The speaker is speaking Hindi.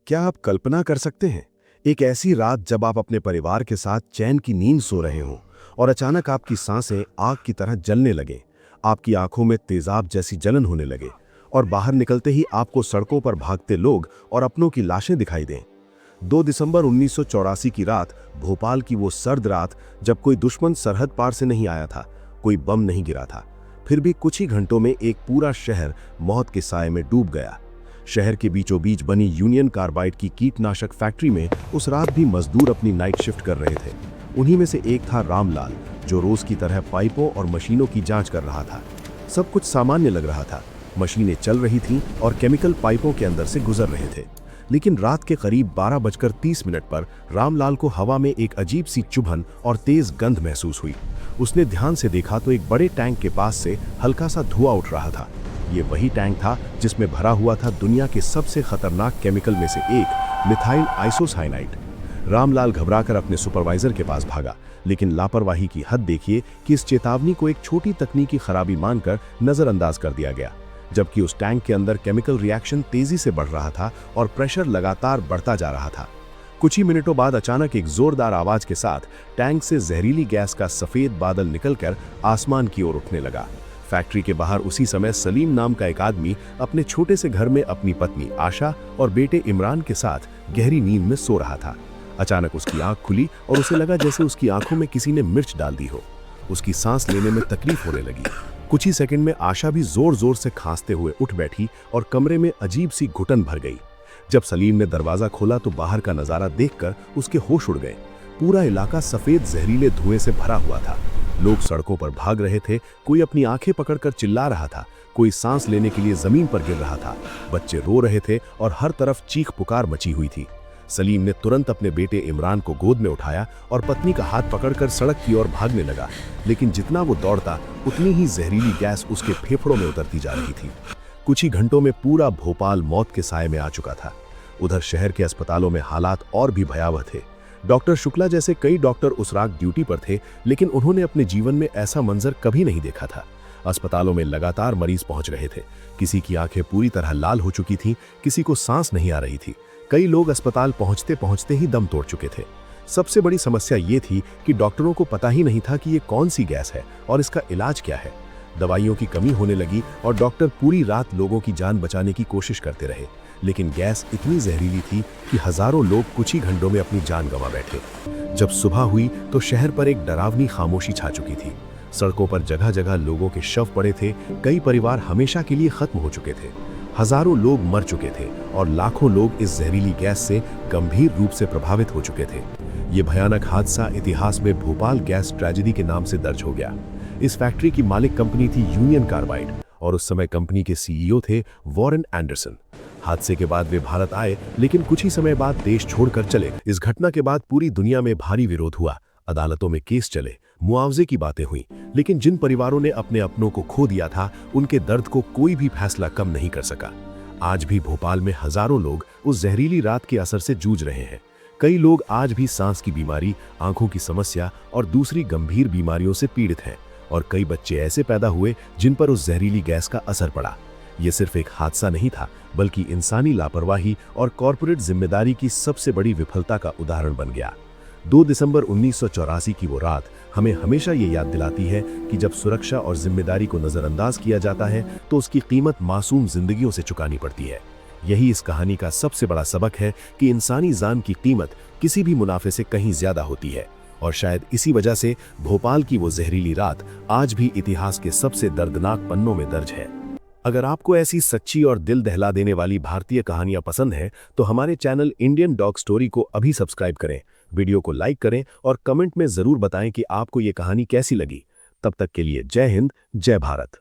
क्या आप कल्पना कर सकते हैं एक ऐसी रात जब आप अपने परिवार के साथ चैन की नींद सो रहे हों और अचानक आपकी सांसें आग की तरह जलने लगें, आपकी आंखों में तेजाब जैसी जलन होने लगे और बाहर निकलते ही आपको सड़कों पर भागते लोग और अपनों की लाशें दिखाई दें। 2 दिसंबर 1984 की रात, भोपाल की वो सर्द रात जब कोई दुश्मन सरहद पार से नहीं आया था, कोई बम नहीं गिरा था, फिर भी कुछ ही घंटों में एक पूरा शहर मौत के साए में डूब गया। शहर के बीचों बीच बनी यूनियन कार्बाइड की कीटनाशक फैक्ट्री में उस रात भी मजदूर अपनी नाइट शिफ्ट कर रहे थे। उन्हीं में से एक था रामलाल, जो रोज की तरह पाइपों और मशीनों की जांच कर रहा था। सब कुछ सामान्य लग रहा था, मशीनें चल रही थीं और केमिकल पाइपों के अंदर से गुजर रहे थे। लेकिन रात के करीब 12:30 पर रामलाल को हवा में एक अजीब सी चुभन और तेज गंध महसूस हुई। उसने ध्यान से देखा तो एक बड़े टैंक के पास से हल्का सा धुआं उठ रहा था। ये वही टैंक था जिसमें भरा हुआ था दुनिया के सबसे खतरनाक केमिकल में से एक, मिथाइल आइसोसाइनाइड। रामलाल घबराकर अपने सुपरवाइजर के पास भागा, लेकिन लापरवाही की हद देखिए कि इस चेतावनी को एक छोटी तकनीकी खराबी मानकर नजरअंदाज कर दिया गया। जबकि उस टैंक के अंदर केमिकल रिएक्शन तेजी से बढ़ रहा था और प्रेशर लगातार बढ़ता जा रहा था। कुछ ही मिनटों बाद अचानक एक जोरदार आवाज के साथ टैंक से जहरीली गैस का सफेद बादल निकलकर आसमान की ओर उठने लगा। फैक्ट्री के बाहर उसी समय सलीम नाम का एक आदमी अपने छोटे से घर में अपनी पत्नी आशा और बेटे इमरान के साथ गहरी नींद में सो रहा था। अचानक उसकी आंख खुली और उसे लगा जैसे उसकी आंखों में किसी ने मिर्च डाल दी हो। उसकी सांस लेने में तकलीफ होने लगी। कुछ ही सेकंड में आशा भी जोर जोर से खांसते हुए उठ बैठी और कमरे में अजीब सी घुटन भर गई। जब सलीम ने दरवाजा खोला तो बाहर का नजारा देखकर उसके होश उड़ गए। पूरा इलाका सफेद जहरीले धुएं से भरा हुआ था। लोग सड़कों पर भाग रहे थे, कोई अपनी आंखें पकड़कर चिल्ला रहा था, कोई सांस लेने के लिए जमीन पर गिर रहा था। बच्चे रो रहे थे और हर तरफ चीख पुकार मची हुई थी। सलीम ने तुरंत अपने बेटे इमरान को गोद में उठाया और पत्नी का हाथ पकड़कर सड़क की ओर भागने लगा। लेकिन जितना वो दौड़ता, उतनी ही जहरीली गैस उसके फेफड़ों में उतरती जा रही थी। कुछ ही घंटों में पूरा भोपाल मौत के साए में आ चुका था। उधर शहर के अस्पतालों में हालात और भी भयावह थे। डॉक्टर शुक्ला जैसे कई डॉक्टर उस रात ड्यूटी पर थे, लेकिन उन्होंने अपने जीवन में ऐसा मंजर कभी नहीं देखा था। अस्पतालों में लगातार मरीज पहुंच रहे थे। किसी की आंखें पूरी तरह लाल हो चुकी थीं, किसी को सांस नहीं आ रही थी। कई लोग अस्पताल पहुंचते पहुंचते ही दम तोड़ चुके थे। सबसे बड़ी समस्या ये थी कि डॉक्टरों को पता ही नहीं था कि ये कौन सी गैस है और इसका इलाज क्या है। दवाइयों की कमी होने लगी और डॉक्टर पूरी रात लोगों की जान बचाने की कोशिश करते रहे, लेकिन गैस इतनी जहरीली थी कि हजारों लोग कुछ ही घंटों में अपनी जान गंवा बैठे। जब सुबह हुई तो शहर पर एक डरावनी खामोशी छा चुकी थी। सड़कों पर जगह जगह लोगों के शव पड़े थे। कई परिवार हमेशा के लिए खत्म हो चुके थे। हजारों लोग मर चुके थे और लाखों लोग इस जहरीली गैस से गंभीर रूप से प्रभावित हो चुके थे। ये भयानक हादसा इतिहास में भोपाल गैस ट्रेजेडी के नाम से दर्ज हो गया। इस फैक्ट्री की मालिक कंपनी थी यूनियन कार्बाइड और उस समय कंपनी के सीईओ थे वॉरेन एंडरसन। हादसे के बाद वे भारत आए, लेकिन कुछ ही समय बाद देश छोड़कर चले। इस घटना के बाद पूरी दुनिया में भारी विरोध हुआ, अदालतों में केस चले, मुआवजे की बातें हुई, लेकिन जिन परिवारों ने अपने अपनों को खो दिया था, उनके दर्द को कोई भी फैसला कम नहीं कर सका। आज भी भोपाल में हजारों लोग उस जहरीली रात के असर से जूझ रहे हैं। कई लोग आज भी सांस की बीमारी, आंखों की समस्या और दूसरी गंभीर बीमारियों से पीड़ित हैं, और कई बच्चे ऐसे पैदा हुए जिन पर उस जहरीली गैस का असर पड़ा। ये सिर्फ एक हादसा नहीं था, बल्कि इंसानी लापरवाही और कॉर्पोरेट जिम्मेदारी की सबसे बड़ी विफलता का उदाहरण बन गया। 2 दिसंबर 1984 की वो रात हमें हमेशा ये याद दिलाती है कि जब सुरक्षा और जिम्मेदारी को नजरअंदाज किया जाता है तो उसकी कीमत मासूम जिंदगियों से चुकानी पड़ती है। यही इस कहानी का सबसे बड़ा सबक है कि इंसानी जान की कीमत किसी भी मुनाफे से कहीं ज्यादा होती है, और शायद इसी वजह से भोपाल की वो जहरीली रात आज भी इतिहास के सबसे दर्दनाक पन्नों में दर्ज है। अगर आपको ऐसी सच्ची और दिल दहला देने वाली भारतीय कहानियां पसंद हैं, तो हमारे चैनल इंडियन डॉग स्टोरी को अभी सब्सक्राइब करें, वीडियो को लाइक करें और कमेंट में जरूर बताएं कि आपको ये कहानी कैसी लगी। तब तक के लिए जय हिंद, जय भारत।